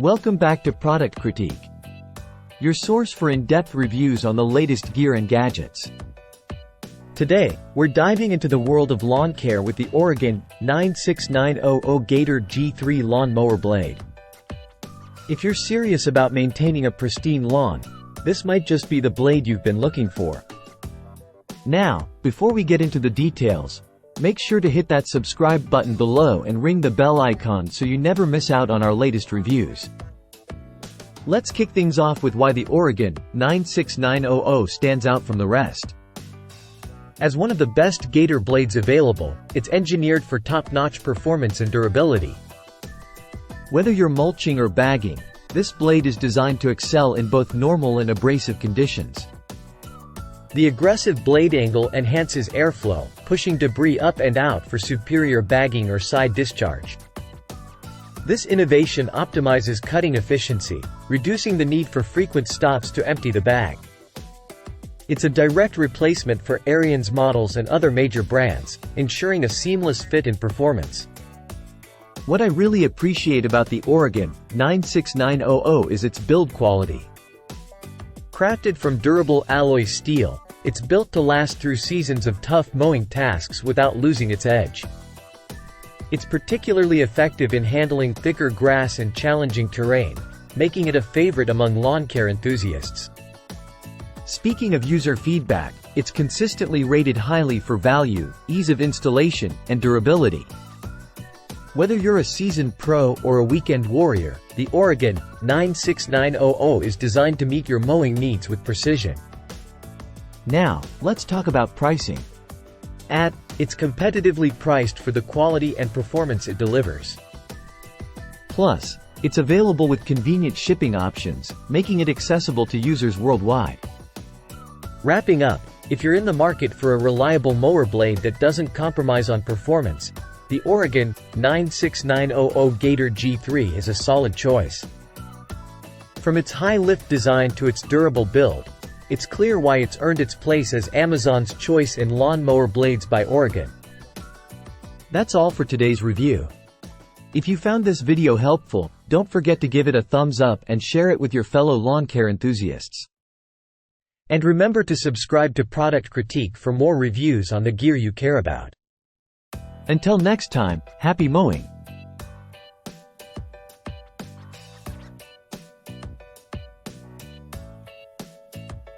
Welcome back to Product Critique, your source for in-depth reviews on the latest gear and gadgets. Today, we're diving into the world of lawn care with the Oregon 96900 Gator G3 Lawn Mower Blade. If you're serious about maintaining a pristine lawn, this might just be the blade you've been looking for. Now, before we get into the details, make sure to hit that subscribe button below and ring the bell icon so you never miss out on our latest reviews. Let's kick things off with why the Oregon 96900 stands out from the rest. As one of the best Gator blades available, it's engineered for top-notch performance and durability. Whether you're mulching or bagging, this blade is designed to excel in both normal and abrasive conditions. The aggressive blade angle enhances airflow, pushing debris up and out for superior bagging or side discharge. This innovation optimizes cutting efficiency, reducing the need for frequent stops to empty the bag. It's a direct replacement for Ariens models and other major brands, ensuring a seamless fit and performance. What I really appreciate about the Oregon 96900 is its build quality. Crafted from durable alloy steel, it's built to last through seasons of tough mowing tasks without losing its edge. It's particularly effective in handling thicker grass and challenging terrain, making it a favorite among lawn care enthusiasts. Speaking of user feedback, it's consistently rated highly for value, ease of installation, and durability. Whether you're a seasoned pro or a weekend warrior, the Oregon 96900 is designed to meet your mowing needs with precision. Now, let's talk about pricing. It's competitively priced for the quality and performance it delivers. Plus, it's available with convenient shipping options, making it accessible to users worldwide. Wrapping up, if you're in the market for a reliable mower blade that doesn't compromise on performance, the Oregon 96900 Gator G3 is a solid choice. From its high-lift design to its durable build, it's clear why it's earned its place as Amazon's choice in lawn mower blades by Oregon. That's all for today's review. If you found this video helpful, don't forget to give it a thumbs up and share it with your fellow lawn care enthusiasts. And remember to subscribe to Product Critique for more reviews on the gear you care about. Until next time, happy mowing!